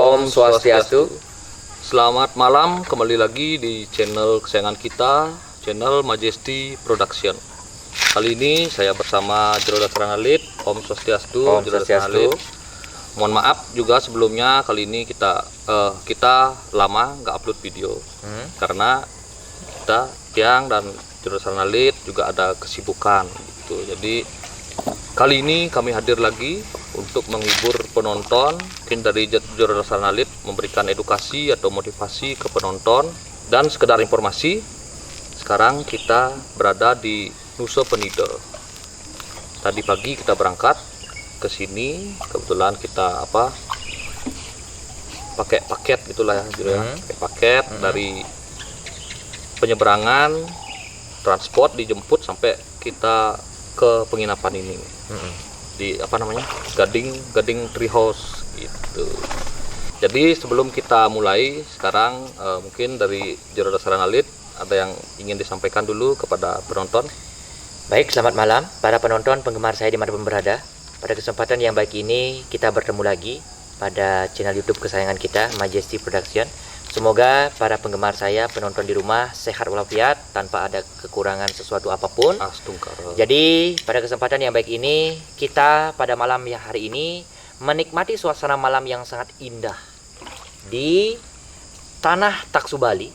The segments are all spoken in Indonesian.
Om Swastiastu. Selamat malam, kembali lagi di channel kesayangan kita, channel Majesty Production. Kali ini saya bersama Jurudasaran Alit, Om Swastiastu. Om Swastiastu. Mohon maaf juga sebelumnya, kali ini kita lama nggak upload video karena kita Tiang dan Jurudasaran Alit juga ada kesibukan gitu. Jadi kali ini kami hadir lagi untuk menghibur penonton. Mungkin dari Jurudasaran Alit memberikan edukasi atau motivasi ke penonton dan sekedar informasi. Sekarang kita berada di Nusa Penida. Tadi pagi kita berangkat ke sini, kebetulan kita pakai paket gitulah ya, pakai paket dari penyeberangan, transport, dijemput sampai kita ke penginapan ini. Di Gading Tree House gitu. Jadi sebelum kita mulai sekarang, mungkin dari Jurudasaran Alit ada yang ingin disampaikan dulu kepada penonton. Baik, selamat malam para penonton penggemar saya dimanapun berada. Pada kesempatan yang baik ini kita bertemu lagi pada channel YouTube kesayangan kita, Majesty Production. Semoga para penggemar saya, penonton di rumah sehat walafiat tanpa ada kekurangan sesuatu apapun. Jadi pada kesempatan yang baik ini kita pada malam yang hari ini menikmati suasana malam yang sangat indah di tanah Taksu Bali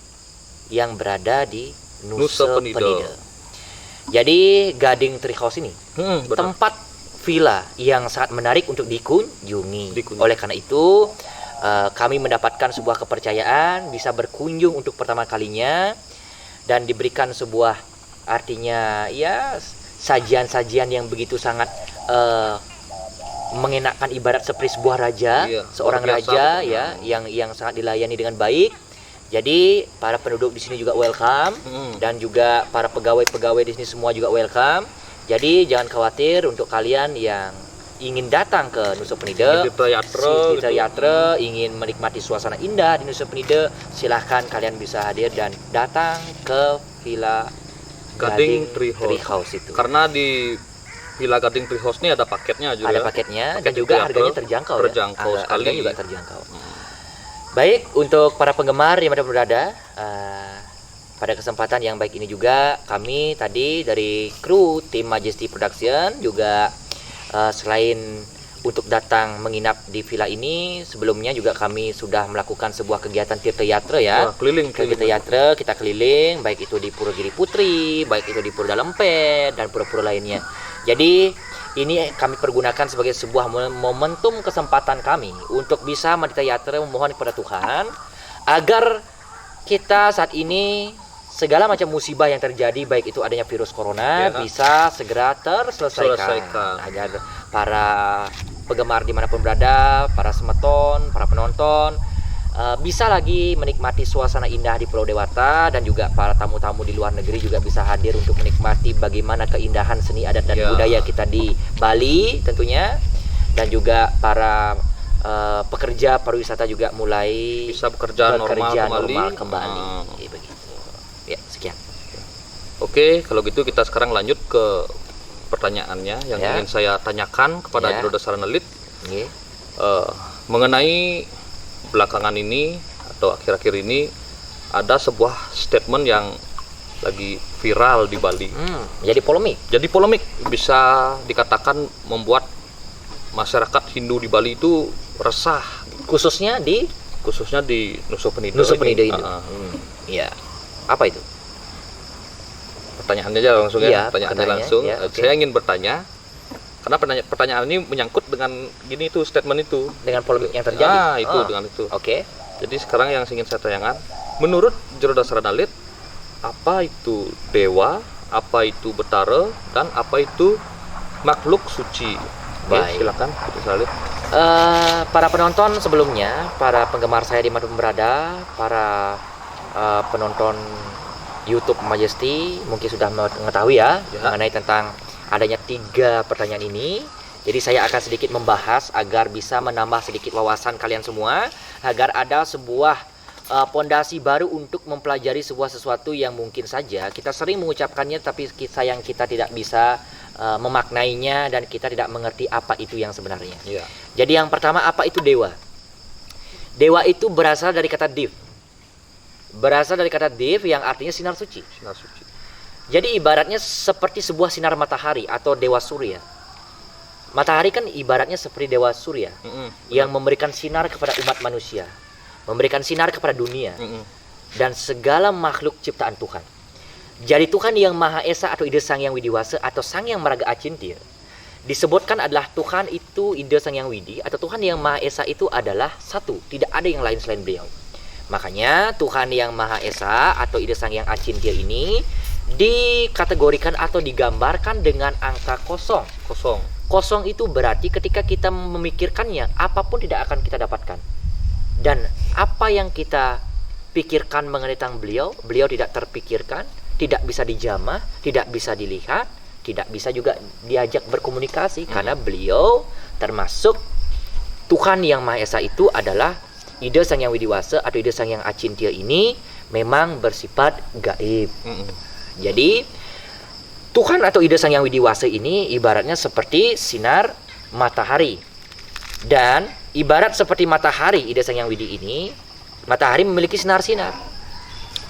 yang berada di Nusa Penida. Jadi Gading Tree House ini tempat villa yang sangat menarik untuk dikunjungi. Oleh karena itu kami mendapatkan sebuah kepercayaan bisa berkunjung untuk pertama kalinya dan diberikan sebuah artinya ya sajian-sajian yang begitu sangat mengenakan, ibarat seperti sebuah raja, seorang raja ya yang sangat dilayani dengan baik. Jadi para penduduk di sini juga welcome dan juga para pegawai-pegawai di sini semua juga welcome. Jadi jangan khawatir untuk kalian yang ingin datang ke Nusa Penida, ingin menikmati suasana indah di Nusa Penida, silahkan kalian bisa hadir dan datang ke Villa Gading Tree House itu. Karena di Villa Gading Tree House ini ada paketnya juga. Ada paketnya dan juga harganya terjangkau. Harganya juga terjangkau. Baik, untuk para penggemar yang ada berada, pada kesempatan yang baik ini juga kami tadi dari kru tim Majesty Production juga selain untuk datang menginap di villa ini, sebelumnya juga kami sudah melakukan sebuah kegiatan tirta yatra ya. Kita keliling baik itu di Pura Giri Putri, baik itu di Pura Dalempet dan pura-pura lainnya. Jadi ini kami pergunakan sebagai sebuah momentum kesempatan kami untuk bisa mentirta yatra, memohon kepada Tuhan agar kita saat ini segala macam musibah yang terjadi, baik itu adanya virus corona, bisa segera terselesaikan. Agar para penggemar dimanapun berada, para semeton, para penonton bisa lagi menikmati suasana indah di Pulau Dewata, dan juga para tamu-tamu di luar negeri juga bisa hadir untuk menikmati bagaimana keindahan seni adat dan budaya kita di Bali tentunya, dan juga para pekerja pariwisata juga mulai bisa bekerja normal kembali. Begitu. Ya, sekian. Oke, kalau gitu kita sekarang lanjut ke pertanyaannya yang ingin saya tanyakan kepada Jurudasaran Alit. Mengenai belakangan ini atau akhir-akhir ini ada sebuah statement yang lagi viral di Bali. Jadi polemik Bisa dikatakan membuat masyarakat Hindu di Bali itu resah, khususnya di Nusa Penida ini. Ya. Apa itu? Pertanyaannya aja langsung langsung. Saya ingin bertanya karena pertanyaan ini menyangkut dengan statement itu, dengan polemik yang terjadi. Dengan itu. Oke. Jadi sekarang yang ingin saya tanyakan, menurut Jurudasaran Alit, apa itu dewa, apa itu betara, dan apa itu makhluk suci? Baik, silakan Jurudasaran Alit. Para penonton sebelumnya, para penggemar saya dimanapun berada, para penonton YouTube Majesty mungkin sudah mengetahui mengenai tentang adanya 3 pertanyaan ini. Jadi saya akan sedikit membahas agar bisa menambah sedikit wawasan kalian semua, agar ada sebuah pondasi baru untuk mempelajari sesuatu yang mungkin saja kita sering mengucapkannya tapi sayang kita tidak bisa memaknainya dan kita tidak mengerti apa itu yang sebenarnya. Jadi yang pertama, apa itu dewa? Dewa itu berasal dari kata div. Berasal dari kata div yang artinya sinar suci. Sinar suci. Jadi ibaratnya seperti sebuah sinar matahari atau dewa surya. Matahari kan ibaratnya seperti dewa surya yang memberikan sinar kepada umat manusia, memberikan sinar kepada dunia dan segala makhluk ciptaan Tuhan. Jadi Tuhan yang Maha Esa atau Ida Sang Yang Widiwasa atau Sang Yang Maraga Acintya disebutkan adalah Tuhan itu Ida Sang Yang Widi atau Tuhan yang Maha Esa itu adalah satu, tidak ada yang lain selain beliau. Makanya Tuhan yang Maha Esa atau Ida Sang Yang Acintya ini dikategorikan atau digambarkan dengan angka kosong. Kosong itu berarti ketika kita memikirkannya, apapun tidak akan kita dapatkan. Dan apa yang kita pikirkan mengenai tentang beliau, beliau tidak terpikirkan, tidak bisa dijamah, tidak bisa dilihat, tidak bisa juga diajak berkomunikasi karena beliau termasuk Tuhan yang Maha Esa itu adalah Ida Sang Yang Widiwasa atau Ida Sang Yang Acintya ini memang bersifat gaib. Jadi Tuhan atau Ida Sang Yang Widiwasa ini ibaratnya seperti sinar matahari. Dan ibarat seperti matahari Ida Sang Yang Widi ini, matahari memiliki sinar-sinar,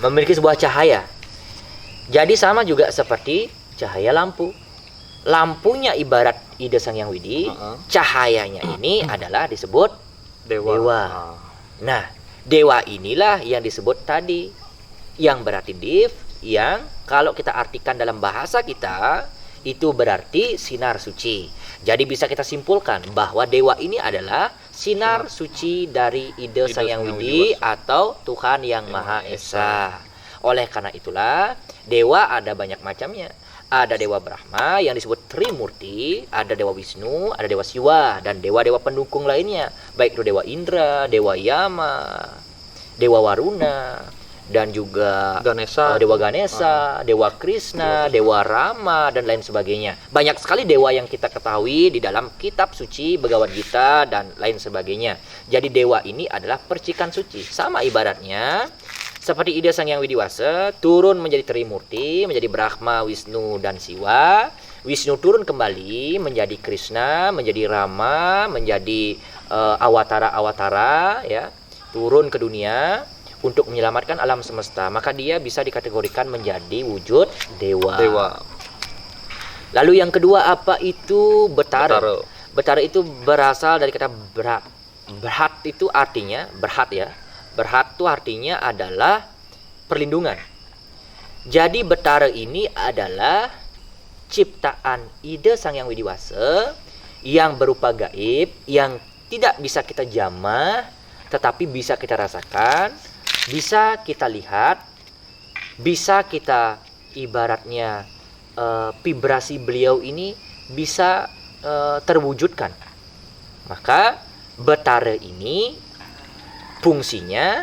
memiliki sebuah cahaya. Jadi sama juga seperti cahaya lampu. Lampunya ibarat Ida Sang Yang Widi, cahayanya ini adalah disebut dewa. Nah, dewa inilah yang disebut tadi, yang berarti div, yang kalau kita artikan dalam bahasa kita itu berarti sinar suci. Jadi bisa kita simpulkan bahwa dewa ini adalah sinar suci dari Ida Sang Yang Widi atau Tuhan yang Maha Esa. Oleh karena itulah dewa ada banyak macamnya. Ada Dewa Brahma yang disebut Trimurti, ada Dewa Wisnu, ada Dewa Siwa, dan dewa-dewa pendukung lainnya. Baik itu Dewa Indra, Dewa Yama, Dewa Waruna, dan juga Dewa Ganesha, Dewa Krishna, Dewa Rama, dan lain sebagainya. Banyak sekali dewa yang kita ketahui di dalam kitab suci, Bhagavad Gita, dan lain sebagainya. Jadi dewa ini adalah percikan suci. Sama ibaratnya seperti Ida Sang Yang Widiwasa turun menjadi Trimurti, menjadi Brahma, Wisnu, dan Siwa. Wisnu turun kembali menjadi Krishna, menjadi Rama, menjadi awatara-awatara, ya, turun ke dunia untuk menyelamatkan alam semesta. Maka dia bisa dikategorikan menjadi wujud dewa. Lalu yang kedua apa itu Betara? Betara itu berasal dari kata Brat. Brat itu artinya berhat, ya. Berhat itu artinya adalah perlindungan. Jadi Betara ini adalah ciptaan Ida Sang Yang Widiwasa yang berupa gaib, yang tidak bisa kita jamah, tetapi bisa kita rasakan, bisa kita lihat, bisa kita ibaratnya vibrasi beliau ini bisa terwujudkan. Maka Betara ini fungsinya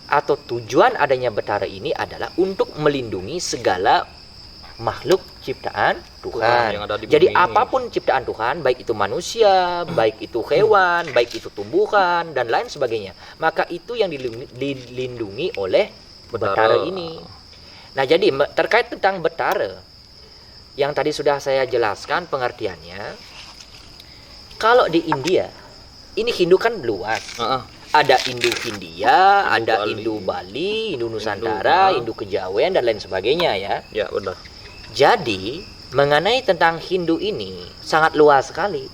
atau tujuan adanya Betara ini adalah untuk melindungi segala makhluk ciptaan Tuhan. Jadi apapun ciptaan Tuhan, baik itu manusia, baik itu hewan, baik itu tumbuhan, dan lain sebagainya, maka itu yang dilindungi oleh Betara ini. Nah, jadi terkait tentang Betara yang tadi sudah saya jelaskan pengertiannya. Kalau di India, ini Hindu kan luas. Ada Hindu Hindia, ada Hindu Bali, Hindu Nusantara, Hindu Kejawen, dan lain sebagainya, ya. Ya, benar. Jadi, mengenai tentang Hindu ini sangat luas sekali.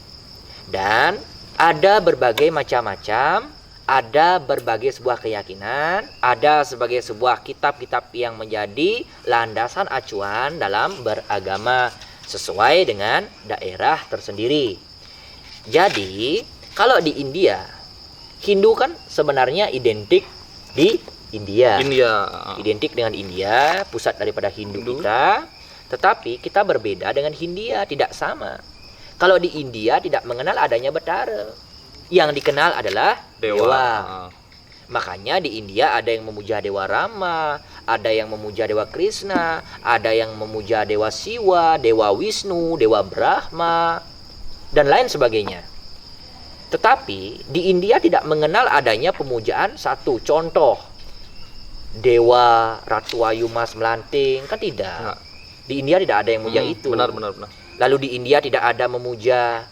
Dan ada berbagai macam-macam, ada berbagai sebuah keyakinan, ada sebagai sebuah kitab-kitab yang menjadi landasan acuan dalam beragama sesuai dengan daerah tersendiri. Jadi, kalau di India, Hindu kan sebenarnya identik di India. Identik dengan India, pusat daripada Hindu kita. Tetapi kita berbeda dengan Hindia, tidak sama. Kalau di India tidak mengenal adanya Betara. Yang dikenal adalah dewa. Makanya di India ada yang memuja Dewa Rama, ada yang memuja Dewa Krishna, ada yang memuja Dewa Siwa, Dewa Wisnu, Dewa Brahma, dan lain sebagainya. Tetapi di India tidak mengenal adanya pemujaan satu. Contoh, Dewa Ratu Ayu Mas Melanting, kan tidak. Di India tidak ada yang memuja itu. Benar. Lalu di India tidak ada memuja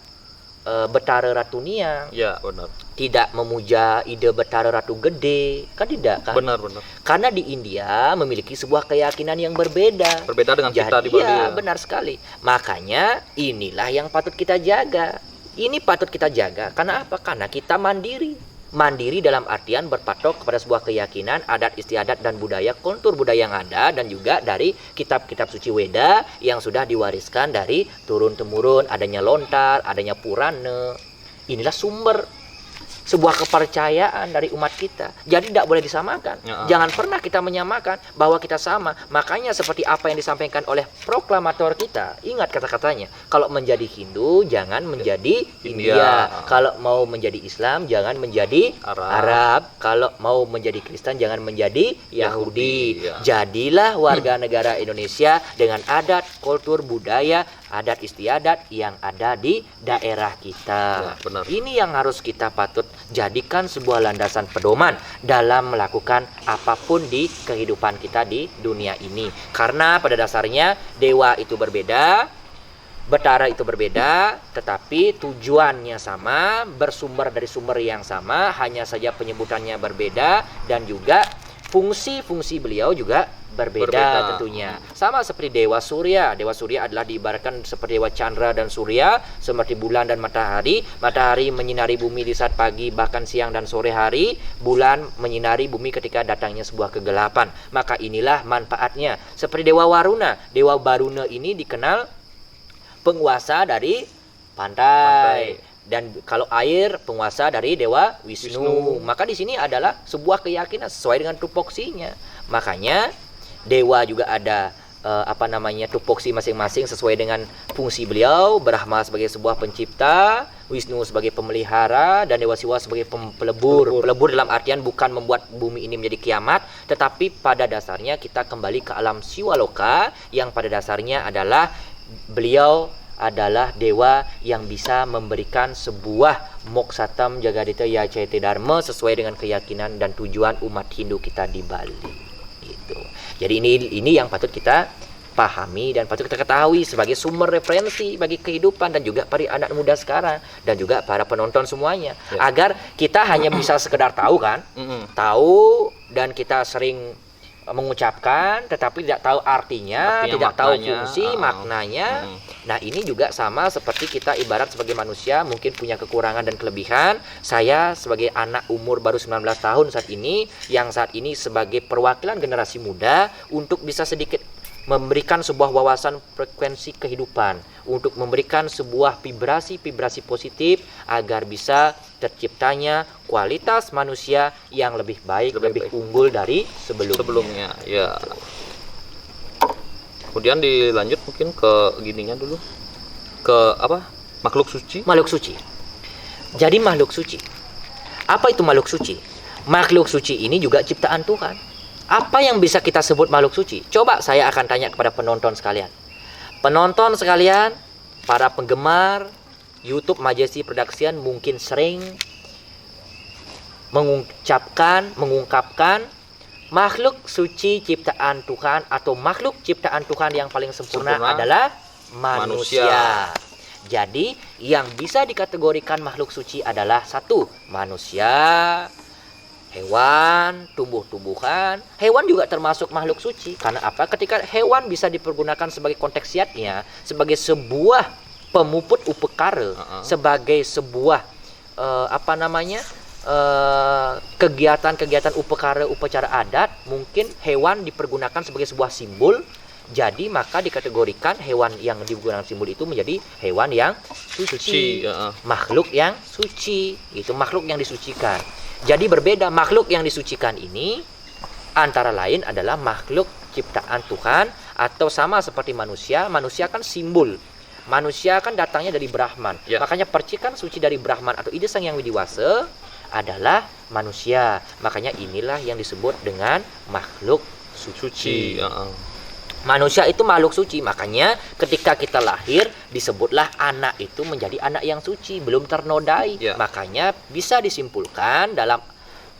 Betara Ratu Niang. Ya, benar. Tidak memuja ide Betara Ratu Gede, kan tidak kan? Benar. Karena di India memiliki sebuah keyakinan yang berbeda. Berbeda dengan kita di Bali. Iya, Ya. benar sekali. Makanya inilah yang patut kita jaga. Ini patut kita jaga. Karena apa? Karena kita mandiri. Mandiri dalam artian berpatok kepada sebuah keyakinan, adat istiadat dan budaya, kontur budaya yang ada, dan juga dari kitab-kitab suci Weda yang sudah diwariskan dari turun-temurun, adanya lontar, adanya Purana. Inilah sumber sebuah kepercayaan dari umat kita. Jadi tidak boleh disamakan. Jangan pernah kita menyamakan bahwa kita sama. Makanya seperti apa yang disampaikan oleh proklamator kita, ingat kata-katanya, kalau menjadi Hindu jangan menjadi India. Kalau mau menjadi Islam jangan menjadi Arab. Kalau mau menjadi Kristen jangan menjadi Yahudi. Jadilah warga negara Indonesia dengan adat, kultur, budaya, adat istiadat yang ada di daerah kita. Ya, benar. Ini yang harus kita patut jadikan sebuah landasan pedoman dalam melakukan apapun di kehidupan kita di dunia ini. Karena pada dasarnya dewa itu berbeda, Betara itu berbeda, tetapi tujuannya sama, bersumber dari sumber yang sama, hanya saja penyebutannya berbeda, dan juga fungsi-fungsi beliau juga berbeda tentunya. Sama seperti Dewa Surya. Dewa Surya adalah diibaratkan seperti Dewa Chandra dan Surya, seperti bulan dan matahari. Matahari menyinari bumi di saat pagi, bahkan siang dan sore hari. Bulan menyinari bumi ketika datangnya sebuah kegelapan. Maka inilah manfaatnya. Seperti Dewa Waruna. Dewa Baruna ini dikenal penguasa dari pantai. Dan kalau air, penguasa dari Dewa Wisnu. Maka di sini adalah sebuah keyakinan sesuai dengan tupoksinya. Makanya dewa juga ada tupoksi masing-masing sesuai dengan fungsi beliau. Brahma sebagai sebuah pencipta, Wisnu sebagai pemelihara, dan Dewa Siwa sebagai pelebur. Pelebur dalam artian bukan membuat bumi ini menjadi kiamat, tetapi pada dasarnya kita kembali ke alam Siwaloka yang pada dasarnya adalah beliau adalah dewa yang bisa memberikan sebuah moksatam jagadita yacete dharma sesuai dengan keyakinan dan tujuan umat Hindu kita di Bali. Gitu. Jadi ini yang patut kita pahami dan patut kita ketahui sebagai sumber referensi bagi kehidupan dan juga para anak muda sekarang dan juga para penonton semuanya, agar kita hanya bisa sekedar tahu kan, tahu, dan kita sering mengucapkan tetapi tidak tahu artinya tidak maknanya, tahu fungsi maknanya. Nah, ini juga sama seperti kita ibarat sebagai manusia mungkin punya kekurangan dan kelebihan. Saya sebagai anak umur baru 19 tahun saat ini, yang saat ini sebagai perwakilan generasi muda untuk bisa sedikit memberikan sebuah wawasan frekuensi kehidupan, untuk memberikan sebuah vibrasi positif agar bisa terciptanya kualitas manusia yang lebih baik, lebih unggul dari sebelumnya. Ya. Kemudian dilanjut mungkin ke gininya dulu. Ke apa? Makhluk suci. Makhluk suci. Jadi makhluk suci. Apa itu makhluk suci? Makhluk suci ini juga ciptaan Tuhan. Apa yang bisa kita sebut makhluk suci? Coba saya akan tanya kepada penonton sekalian. Penonton sekalian, para penggemar YouTube Majesty Production mungkin sering mengungkapkan makhluk suci ciptaan Tuhan atau makhluk ciptaan Tuhan yang paling sempurna adalah manusia. Jadi yang bisa dikategorikan makhluk suci adalah satu, manusia, hewan, tumbuh-tumbuhan. Hewan juga termasuk makhluk suci. Karena apa? Ketika hewan bisa dipergunakan sebagai konteksiatnya, sebagai sebuah pemuput upekara, sebagai sebuah kegiatan-kegiatan upekara, upacara adat, mungkin hewan dipergunakan sebagai sebuah simbol. Jadi maka dikategorikan hewan yang digunakan simbol itu menjadi hewan yang suci. Makhluk yang suci. Itu makhluk yang disucikan. Jadi berbeda, makhluk yang disucikan ini antara lain adalah makhluk ciptaan Tuhan, atau sama seperti manusia. Manusia kan simbol. Manusia kan datangnya dari Brahman. Makanya percikan suci dari Brahman atau ide Sang Yang Widiwasa adalah manusia. Makanya inilah yang disebut dengan makhluk suci. Manusia itu makhluk suci. Makanya ketika kita lahir disebutlah anak itu menjadi anak yang suci, belum ternodai. Makanya bisa disimpulkan dalam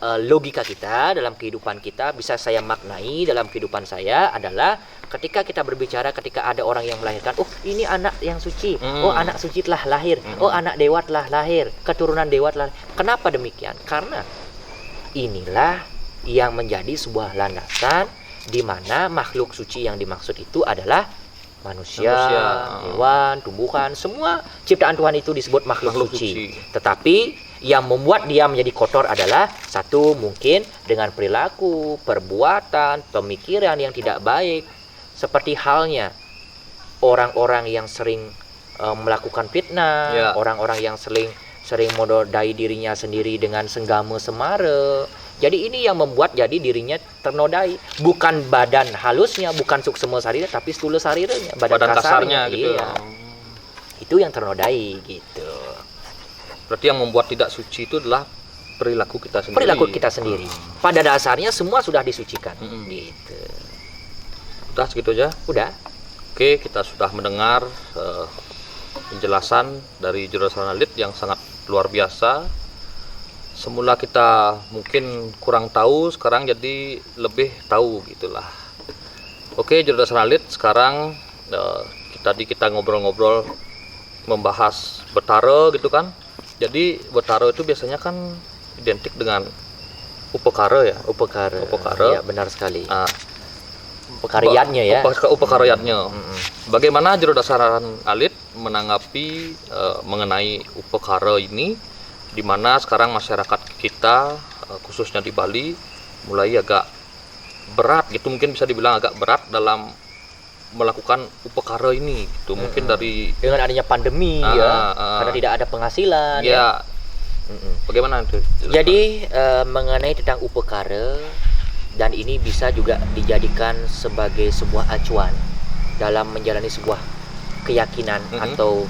logika kita dalam kehidupan kita bisa saya maknai dalam kehidupan saya adalah ketika kita berbicara ketika ada orang yang melahirkan, oh ini anak yang suci, oh anak suci telah lahir, oh anak dewa telah lahir, keturunan dewa telah. Kenapa demikian? Karena inilah yang menjadi sebuah landasan di mana makhluk suci yang dimaksud itu adalah manusia, hewan, tumbuhan, semua ciptaan Tuhan itu disebut makhluk suci. Tetapi yang membuat dia menjadi kotor adalah satu, mungkin dengan perilaku, perbuatan, pemikiran yang tidak baik. Seperti halnya orang-orang yang sering melakukan fitnah, orang-orang yang sering menodai dirinya sendiri dengan senggama semara. Jadi ini yang membuat jadi dirinya ternodai. Bukan badan halusnya, bukan suksema sarira, tapi stula sariranya, badan kasarnya gitu. Iya. Itu yang ternodai gitu. Berarti yang membuat tidak suci itu adalah perilaku kita sendiri. Perilaku kita sendiri. Pada dasarnya semua sudah disucikan. Gitu. Udah segitu aja? Udah. Oke, kita sudah mendengar penjelasan dari jurusan Alit yang sangat luar biasa. Semula kita mungkin kurang tahu, sekarang jadi lebih tahu gitulah. Oke, jurusan Alit, sekarang tadi kita ngobrol-ngobrol membahas Betara gitu kan. Jadi Betara itu biasanya kan identik dengan upekara ya. Upekara. Ya, benar sekali. Upekaryatnya ya. Upekaryatnya. Bagaimana jurusan Alit menanggapi mengenai upekara ini, di mana sekarang masyarakat kita khususnya di Bali mulai agak berat gitu, mungkin bisa dibilang agak berat dalam melakukan upekara ini gitu. Mungkin dari dengan adanya pandemi karena tidak ada penghasilan ya. Bagaimana itu? Jadi mengenai tentang upekara, dan ini bisa juga dijadikan sebagai sebuah acuan dalam menjalani sebuah keyakinan atau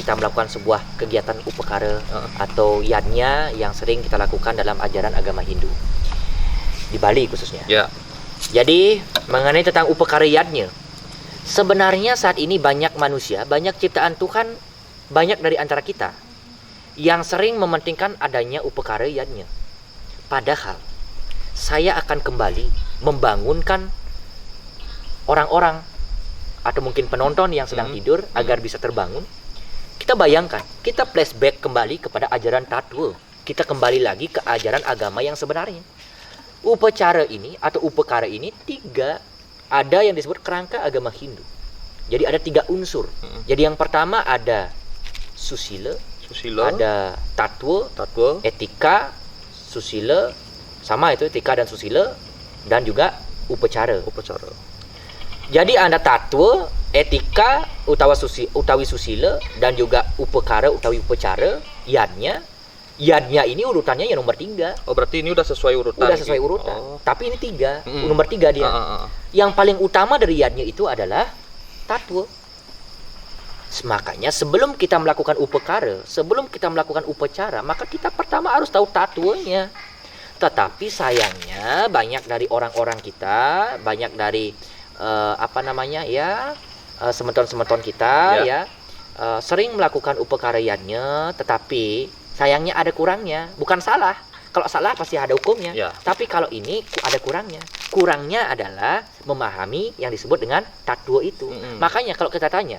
kita melakukan sebuah kegiatan upekara atau yadnya yang sering kita lakukan dalam ajaran agama Hindu di Bali khususnya. Jadi mengenai tentang upekara yadnya, sebenarnya saat ini banyak manusia, banyak ciptaan Tuhan, banyak dari antara kita yang sering mementingkan adanya upekara yadnya. Padahal saya akan kembali membangunkan orang-orang atau mungkin penonton yang sedang tidur agar bisa terbangun. Kita bayangkan, kita flashback kembali kepada ajaran Tatwa. Kita kembali lagi ke ajaran agama yang sebenarnya. Upacara ini atau upekara ini tiga, ada yang disebut kerangka agama Hindu. Jadi ada tiga unsur. Jadi yang pertama ada susila, ada tatwa, etika, susila, sama itu etika dan susila, dan juga upacara. Jadi ada tatwa, etika, utawi susila, dan juga upekara utawi upacara, yadnya. Yadnya ini urutannya yang nomor 3. Oh, berarti ini udah sesuai urutan. Udah sesuai urutan. Tapi ini 3, nomor 3 dia. Yang paling utama dari yadnya itu adalah tatwa. Makanya sebelum kita melakukan upekara, sebelum kita melakukan upacara, maka kita pertama harus tahu tatwanya. Tetapi sayangnya banyak dari orang-orang kita, banyak dari semeton-semeton kita sering melakukan upekaryanya, tetapi sayangnya ada kurangnya. Bukan salah, kalau salah pasti ada hukumnya, tapi kalau ini ada kurangnya. Kurangnya adalah memahami yang disebut dengan tatwa itu. Makanya kalau kita tanya,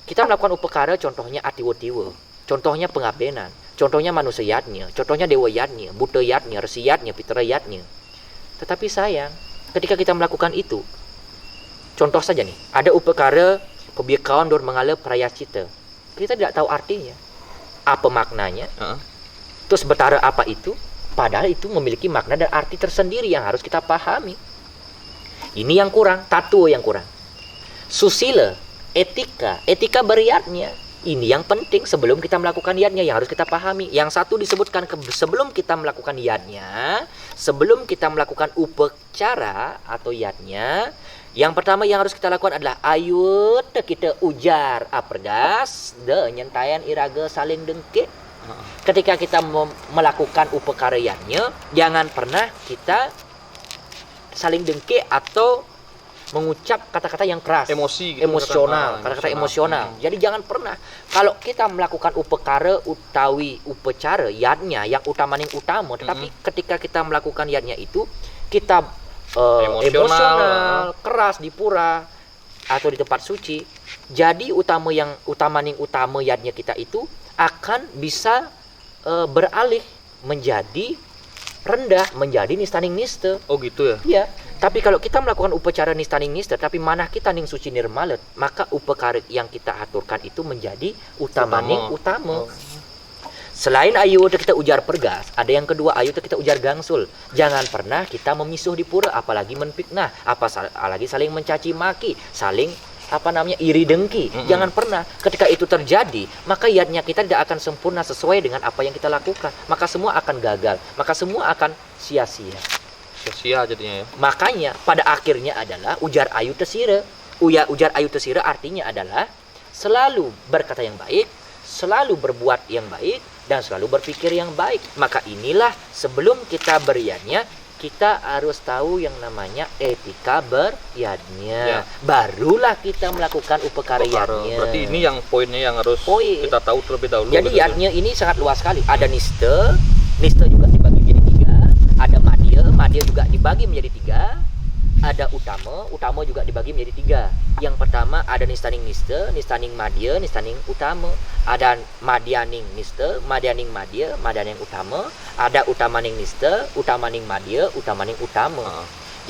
kita melakukan upekara, contohnya atiwa-tiwa, contohnya pengabdenan, contohnya manusia yadnya, contohnya dewa yadnya, buddha yadnya, resi yadnya, pitera yadnya. Tetapi sayang, ketika kita melakukan itu, contoh saja nih, ada upekara pebikawan dor mengala prayascita. Kita tidak tahu artinya, apa maknanya, terus betara apa itu, padahal itu memiliki makna dan arti tersendiri yang harus kita pahami. Ini yang kurang, tatwa yang kurang. Susila, etika beryadnya, ini yang penting sebelum kita melakukan yadnya yang harus kita pahami. Yang satu disebutkan sebelum kita melakukan yadnya, sebelum kita melakukan upacara atau yadnya, yang pertama yang harus kita lakukan adalah ayut kita ujar aperdas de nyentayan iraga saling dengkit. Ketika kita melakukan upekaryanya, jangan pernah kita saling dengkit atau mengucap kata-kata yang keras, emosi, gitu, emosional, kata-kata emosional. Jadi jangan pernah kalau kita melakukan upekara utawi upacara yadnya yang utama, tetapi ketika kita melakukan yadnya itu kita emosional, keras di pura atau di tempat suci. Jadi utama yadnya kita itu akan bisa beralih menjadi rendah, menjadi nistaning nista. Oh gitu ya? Iya. Tapi kalau kita melakukan upacara nistaning nista, tapi mana kita ning suci nirmalet, maka upekara yang kita aturkan itu menjadi utama. Selain ayu kita ujar pergas, ada yang kedua ayu kita ujar gangsul. Jangan pernah kita memisuh di pura, apalagi menfitnah, apalagi saling mencaci maki, saling iri dengki. Jangan pernah. Ketika itu terjadi, maka yadnya kita tidak akan sempurna sesuai dengan apa yang kita lakukan. Maka semua akan gagal, maka semua akan sia-sia. Sia-sia jadinya ya. Makanya pada akhirnya adalah ujar ayu tesira. Ujar ayu tesira artinya adalah selalu berkata yang baik, selalu berbuat yang baik, dan selalu berpikir yang baik. Maka inilah sebelum kita beryadnya, kita harus tahu yang namanya etika beryadnya. Barulah kita melakukan upekara yadnya. Berarti ini yang poinnya yang harus kita tahu terlebih dahulu. Jadi yadnya ini sangat luas sekali. Ada nista juga dibagi menjadi 3. Ada madya juga dibagi menjadi 3. Ada utama juga dibagi menjadi 3. Yang pertama ada nistaning nista, nistaning madya, nistaning utama. Ada madyaning nista, madyaning madya, madyaning utama. Ada utamaning nista, utamaning madya, utamaning utama.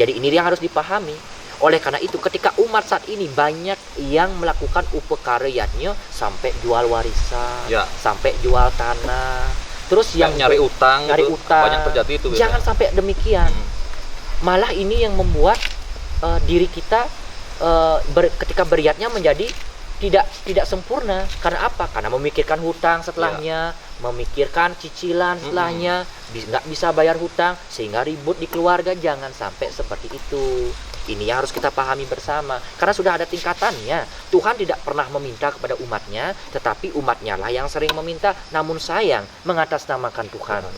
Jadi ini yang harus dipahami. Oleh karena itu ketika umat saat ini banyak yang melakukan upekara yadnya sampai jual warisan, sampai jual tanah, terus yang nyari utang, banyak terjadi itu. Jangan sampai demikian. Malah ini yang membuat diri kita ketika beryadnya menjadi tidak sempurna. Karena apa? Karena memikirkan hutang setelahnya, memikirkan cicilan setelahnya, nggak bisa bayar hutang sehingga ribut di keluarga. Jangan sampai seperti itu. Ini yang harus kita pahami bersama. Karena sudah ada tingkatannya. Tuhan tidak pernah meminta kepada umatnya, tetapi umatnya lah yang sering meminta. Namun sayang mengatasnamakan Tuhan.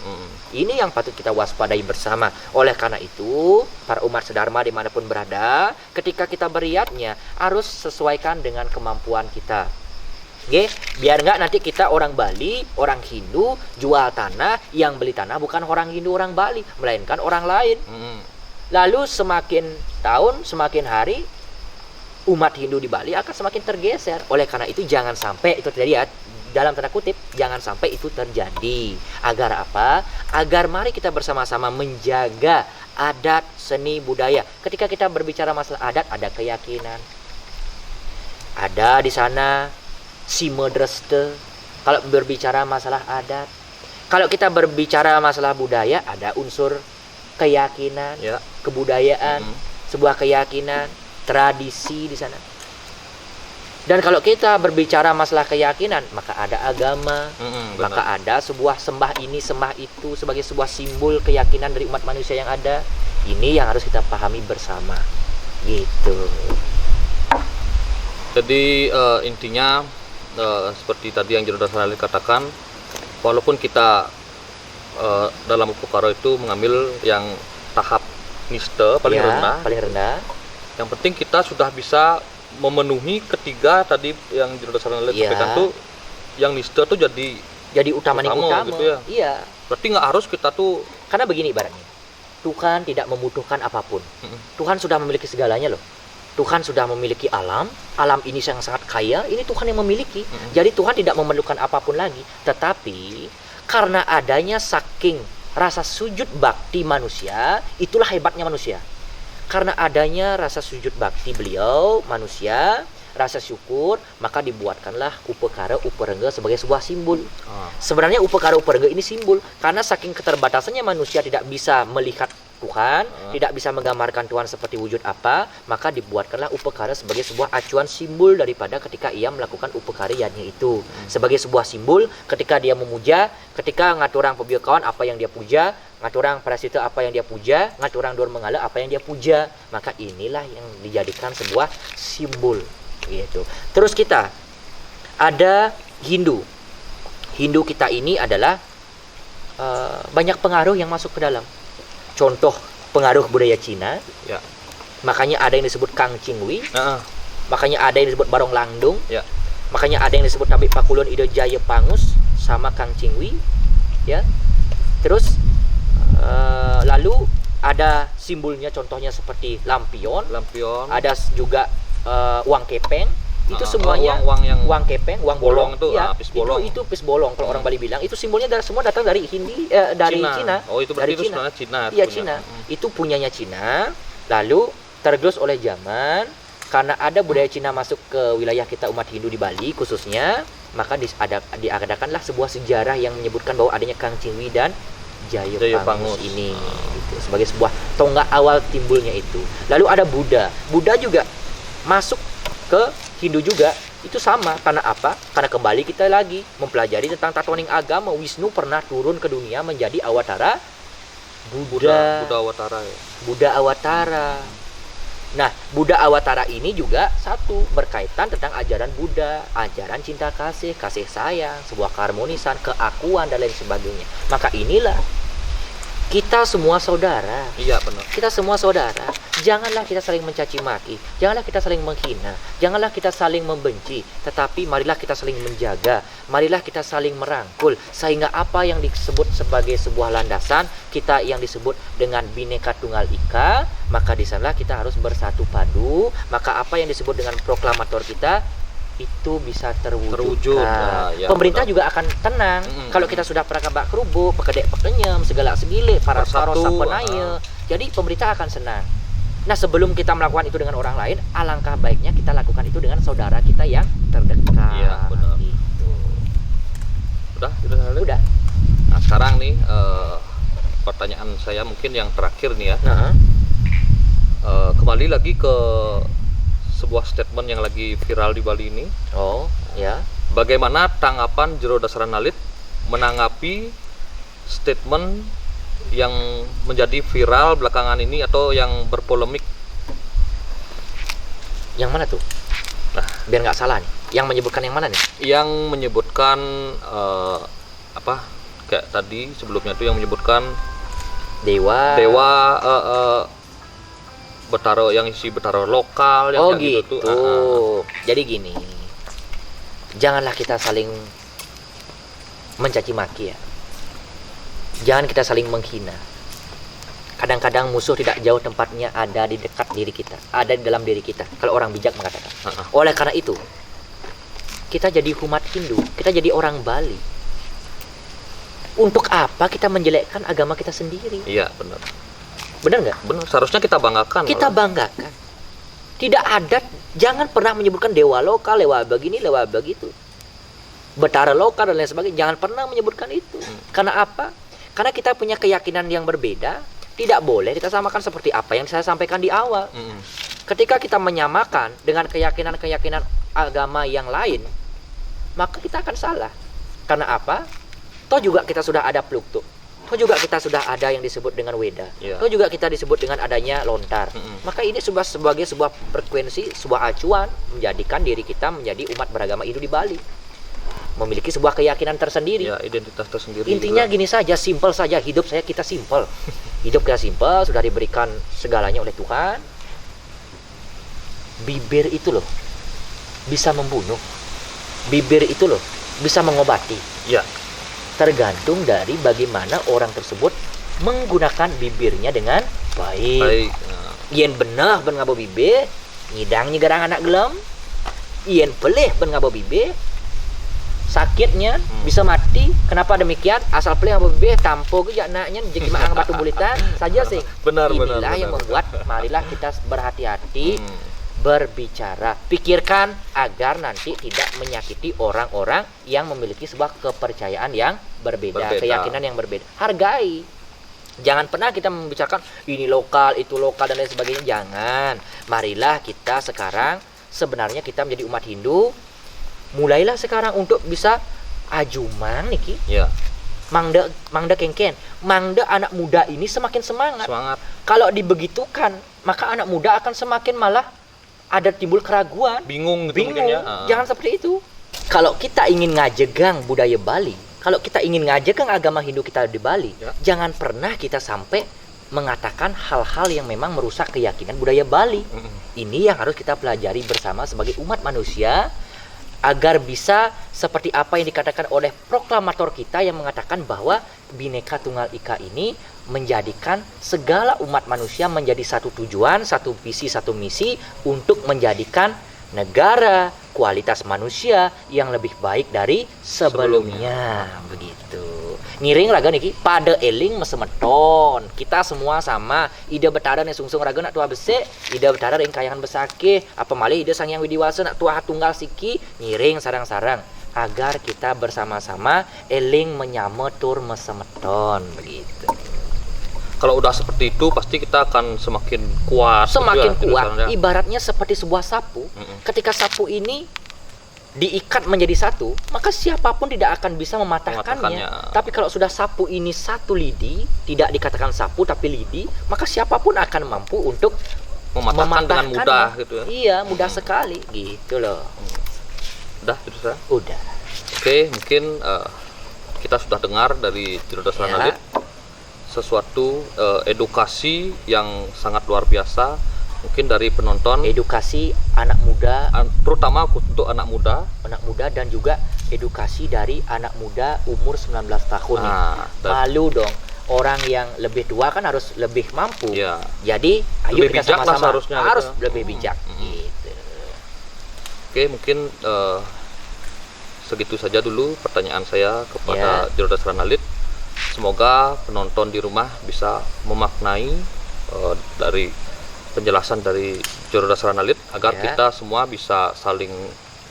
Ini yang patut kita waspadai bersama. Oleh karena itu, para umat sedharma dimanapun berada, ketika kita beryadnya harus sesuaikan dengan kemampuan kita. Biar nggak nanti kita orang Bali, orang Hindu jual tanah, yang beli tanah bukan orang Hindu, orang Bali, melainkan orang lain. Lalu semakin tahun, semakin hari, umat Hindu di Bali akan semakin tergeser. Oleh karena itu jangan sampai itu terjadi, dalam tanda kutip, jangan sampai itu terjadi. Agar apa? Agar mari kita bersama-sama menjaga adat, seni, budaya. Ketika kita berbicara masalah adat, ada keyakinan. Ada di sana simedreste. Kalau berbicara masalah adat. Kalau kita berbicara masalah budaya, ada unsur keyakinan, kebudayaan, sebuah keyakinan, tradisi di sana. Dan kalau kita berbicara masalah keyakinan, maka ada agama, maka ada sebuah sembah ini, sembah itu sebagai sebuah simbol keyakinan dari umat manusia yang ada. Ini yang harus kita pahami bersama. Gitu. Jadi intinya seperti tadi yang Jero Dasanali katakan, walaupun kita dalam upekara itu mengambil yang tahap nista paling rendah. Yang penting kita sudah bisa memenuhi ketiga tadi yang Jero Dasanali sampaikan tuh, yang nista tuh jadi utama gitu ya. Iya. Berarti nggak harus kita tuh, karena begini ibaratnya, Tuhan tidak membutuhkan apapun. Tuhan sudah memiliki segalanya loh. Tuhan sudah memiliki alam ini yang sangat kaya, ini Tuhan yang memiliki. Jadi Tuhan tidak memerlukan apapun lagi. Tetapi karena adanya saking rasa sujud bakti manusia, itulah hebatnya manusia. Karena adanya rasa sujud bakti beliau, manusia, rasa syukur, maka dibuatkanlah upekara uperengga sebagai sebuah simbol. Sebenarnya upekara uperengga ini simbol, karena saking keterbatasannya manusia tidak bisa melihat Tuhan, tidak bisa menggambarkan Tuhan seperti wujud apa, maka dibuatkanlah upekara sebagai sebuah acuan simbol daripada ketika ia melakukan upekara yadnya itu. Sebagai sebuah simbol ketika dia memuja, ketika ngaturang pebiokawan apa yang dia puja, ngaturang prasita apa yang dia puja, ngaturang dor mengala apa yang dia puja, maka inilah yang dijadikan sebuah simbol gitu. Terus kita ada Hindu. Hindu kita ini adalah banyak pengaruh yang masuk ke dalam. Contoh pengaruh budaya Cina, Makanya ada yang disebut Kang Cingwi. Heeh. Makanya ada yang disebut Barong Langdung. Ya. Makanya ada yang disebut Tabik Pakulun Ido Jaya Pangus sama Kang Cingwi. Ya. Terus lalu ada simbolnya, contohnya seperti lampion. Ada juga uang kepeng. Itu semuanya uang kepeng, uang bolong itu, ya, pis bolong. itu pis bolong kalau orang Bali bilang. Itu simbolnya semua datang dari dari Cina. Oh, itu berarti dari itu sebenarnya Cina. Iya, Cina. Itu punyanya Cina. Lalu tergerus oleh zaman, karena ada budaya Cina masuk ke wilayah kita umat Hindu di Bali khususnya, maka diadakanlah sebuah sejarah yang menyebutkan bahwa adanya Kang Cingwi dan Jayapangus ini gitu, sebagai sebuah tonggak awal timbulnya itu. Lalu ada Buddha. Buddha juga masuk ke Hindu juga, itu sama. Karena apa? Karena kembali kita lagi mempelajari tentang tatoning agama. Wisnu pernah turun ke dunia menjadi awatara Buddha Awatara ya. Buddha Awatara. Nah, Buddha Awatara ini juga satu berkaitan tentang ajaran Buddha, ajaran cinta kasih, kasih sayang, sebuah keharmonisan, keakuan dan lain sebagainya. Maka inilah kita semua saudara. Iya, benar. Kita semua saudara. Janganlah kita saling mencaci maki, janganlah kita saling menghina, janganlah kita saling membenci, tetapi marilah kita saling menjaga, marilah kita saling merangkul, sehingga apa yang disebut sebagai sebuah landasan kita yang disebut dengan Bhinneka Tunggal Ika, maka di sanalah kita harus bersatu padu, maka apa yang disebut dengan proklamator kita itu bisa terwujud. Ya, pemerintah juga akan tenang kalau kita sudah prakabak kerubuk, pekedek pekenyem, segala segilik, para sarosa penaya. Jadi pemerintah akan senang. Nah, sebelum kita melakukan itu dengan orang lain, alangkah baiknya kita lakukan itu dengan saudara kita yang terdekat. Iya, benar. Gitu. Udah. Nah, sekarang nih pertanyaan saya mungkin yang terakhir nih ya. Kembali lagi ke sebuah statement yang lagi viral di Bali ini. Oh, ya. Bagaimana tanggapan Jero Dasaranalit menanggapi statement yang menjadi viral belakangan ini atau yang berpolemik? Yang mana tuh? Nah, biar nggak salah nih. Yang menyebutkan yang mana nih? Yang menyebutkan kayak tadi sebelumnya tuh yang menyebutkan dewa Betaro, yang isi Betaro lokal yang kayak gitu tuh. Jadi gini, janganlah kita saling mencaci maki ya. Jangan kita saling menghina. Kadang-kadang musuh tidak jauh tempatnya ada di dekat diri kita, ada di dalam diri kita, kalau orang bijak mengatakan. Oleh karena itu, kita jadi umat Hindu, kita jadi orang Bali. Untuk apa kita menjelekkan agama kita sendiri? Iya, benar. Benar nggak? Benar, seharusnya kita banggakan. Kita banggakan. Tidak ada, jangan pernah menyebutkan dewa lokal, dewa begini, dewa begitu. Betara lokal dan lain sebagainya, jangan pernah menyebutkan itu. Karena apa? Karena kita punya keyakinan yang berbeda, tidak boleh kita samakan seperti apa yang saya sampaikan di awal. Ketika kita menyamakan dengan keyakinan-keyakinan agama yang lain, maka kita akan salah. Karena apa? Toh juga kita sudah ada pluktuk. Toh juga kita sudah ada yang disebut dengan Weda. Toh juga kita disebut dengan adanya lontar. Maka ini sebagai sebuah frekuensi, sebuah acuan menjadikan diri kita menjadi umat beragama Hindu di Bali. Memiliki sebuah keyakinan tersendiri. Ya, identitas tersendiri. Intinya juga gini saja, simpel saja. Hidup kita simpel. Hidup kita simpel, sudah diberikan segalanya oleh Tuhan. Bibir itu loh bisa membunuh. Bibir itu loh bisa mengobati. Ya. Tergantung dari bagaimana orang tersebut menggunakan bibirnya dengan baik. Yen benah ben ngabo bibir, ngidang nyegarang anak gelam. Yen pelih ben ngabo bibir, sakitnya bisa mati. Kenapa demikian? Asal pelih ngabo bibir tampo ge anaknya jadi maang batu bulitan saja sih. Inilah yang membuat marilah kita berhati-hati berbicara, pikirkan agar nanti tidak menyakiti orang-orang yang memiliki sebuah kepercayaan yang berbeda, keyakinan yang berbeda. Hargai. Jangan pernah kita membicarakan ini lokal, itu lokal dan lain sebagainya. Jangan. Marilah kita sekarang sebenarnya kita menjadi umat Hindu. Mulailah sekarang untuk bisa ajumang niki. Ya. Mangda kengken. Mangda anak muda ini semakin semangat. Kalau dibegitukan, maka anak muda akan semakin malah ada timbul keraguan, bingung. Jangan seperti itu. Kalau kita ingin ngajegang budaya Bali, kalau kita ingin ngajegang agama Hindu kita di Bali, jangan pernah kita sampai mengatakan hal-hal yang memang merusak keyakinan budaya Bali. Ini yang harus kita pelajari bersama sebagai umat manusia, agar bisa seperti apa yang dikatakan oleh proklamator kita yang mengatakan bahwa Bhinneka Tunggal Ika ini menjadikan segala umat manusia menjadi satu tujuan, satu visi, satu misi untuk menjadikan negara kualitas manusia yang lebih baik dari sebelumnya. Begitu. Ngiring raga niki pada eling mesemeton. Kita semua sama. Ida betara nih sungsung raga nak tua besek, ida betara ring kayangan besake, apa malih ida sang yang widiwasa nak tua tunggal siki, ngiring sarang-sarang agar kita bersama-sama eling menyametur mesemeton begitu. Kalau udah seperti itu pasti kita akan semakin kuat. Semakin gitu ya, kuat. Ibaratnya seperti sebuah sapu. Ketika sapu ini diikat menjadi satu, maka siapapun tidak akan bisa mematahkannya. Tapi kalau sudah sapu ini satu lidi, tidak dikatakan sapu tapi lidi, maka siapapun akan mampu untuk mematahkan dengan mudah gitu ya. Iya, mudah sekali gitu loh. Udah gitu ya. Udah. Oke, mungkin kita sudah dengar dari Jirodasra Nalit sesuatu edukasi yang sangat luar biasa, mungkin dari penonton, edukasi anak muda, terutama untuk anak muda dan juga edukasi dari anak muda umur 19 tahun nih. Malu dong, orang yang lebih tua kan harus lebih mampu ya. Jadi ayo lebih kita sama-sama harus gitu. lebih bijak gitu. Oke, mungkin segitu saja dulu pertanyaan saya kepada Jirodasra Nalit. Semoga penonton di rumah bisa memaknai dari penjelasan dari Jirodasra Nalit agar kita semua bisa saling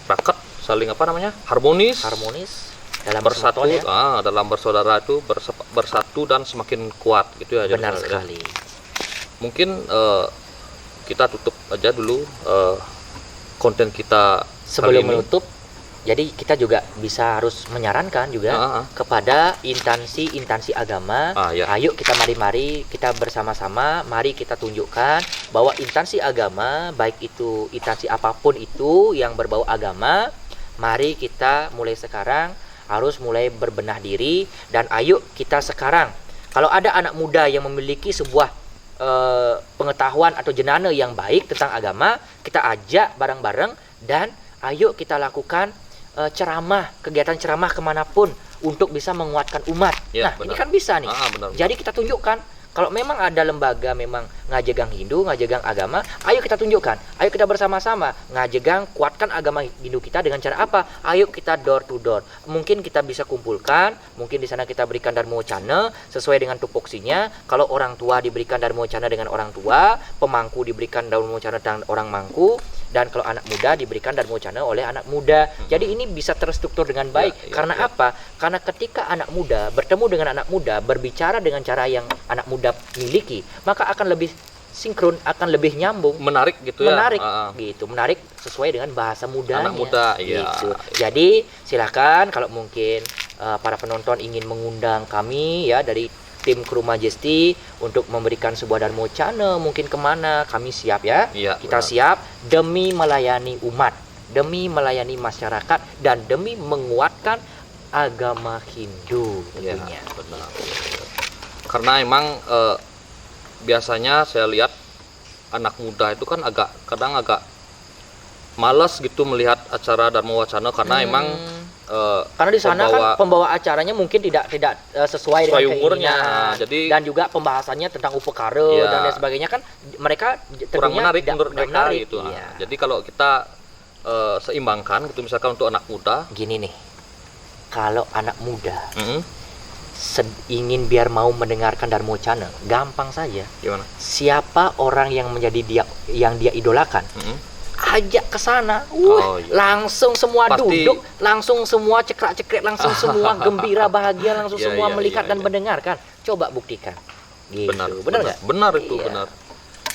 raket, saling harmonis dalam bersatu, dalam bersaudara itu bersatu dan semakin kuat gitu ya. Benar sekali. Mungkin kita tutup aja dulu konten kita sebelum menutup. Jadi kita juga bisa harus menyarankan juga kepada instansi agama, ayo kita mari kita bersama-sama, mari kita tunjukkan bahwa instansi agama, baik itu instansi apapun itu yang berbau agama, mari kita mulai sekarang harus mulai berbenah diri, dan ayo kita sekarang, kalau ada anak muda yang memiliki sebuah pengetahuan atau jenana yang baik tentang agama, kita ajak bareng-bareng dan ayo kita lakukan kegiatan ceramah kemanapun untuk bisa menguatkan umat. Nah, benar. Ini kan bisa nih. Benar. Jadi kita tunjukkan kalau memang ada lembaga memang ngajegang Hindu, ngajegang agama, ayo kita tunjukkan. Ayo kita bersama-sama ngajegang kuatkan agama Hindu kita dengan cara apa? Ayo kita door to door. Mungkin kita bisa kumpulkan, mungkin di sana kita berikan dharmawacana sesuai dengan tupoksinya. Kalau orang tua diberikan dharmawacana dengan orang tua, pemangku diberikan dharmawacana dengan orang mangku, dan kalau anak muda diberikan dharmawacana oleh anak muda. Jadi ini bisa terstruktur dengan baik. Karena apa? Karena ketika anak muda bertemu dengan anak muda, berbicara dengan cara yang anak muda miliki, maka akan lebih sinkron, akan lebih nyambung, menarik gitu ya. Menarik sesuai dengan bahasa mudanya. Anak muda, gitu. Jadi silakan kalau mungkin para penonton ingin mengundang kami ya dari tim Kru Majesty untuk memberikan sebuah dharmawacana, mungkin kemana, kami siap ya. Kita siap demi melayani umat, demi melayani masyarakat, dan demi menguatkan agama Hindu tentunya. Benar. Karena emang biasanya saya lihat anak muda itu kan kadang agak malas gitu melihat acara dharmawacana karena emang karena di sana kan pembawa acaranya mungkin tidak sesuai dengan umurnya, dan juga pembahasannya tentang upekara dan lain sebagainya kan mereka kurang menarik menurut mereka gitu. Iya. Jadi kalau kita seimbangkan gitu, misalkan untuk anak muda gini nih, kalau anak muda ingin biar mau mendengarkan dharmawacana, gampang saja. Gimana? Siapa orang yang menjadi dia idolakan, ajak ke sana, langsung semua duduk, langsung semua cekrek-cekrek, langsung semua gembira bahagia, langsung semua melihat dan mendengarkan. Coba buktikan. Gitu. Benar nggak? Benar itu benar.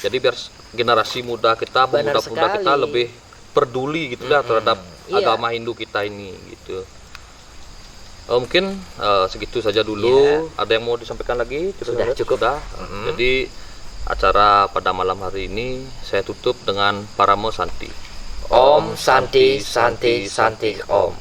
Jadi biar generasi muda kita, pemuda-pemuda kita lebih peduli gitu terhadap agama Hindu kita ini gitu. Mungkin segitu saja dulu. Ada yang mau disampaikan lagi? Sudah cukup. Jadi acara pada malam hari ini saya tutup dengan Paramo Santi. Om Santi Santi Santi Om.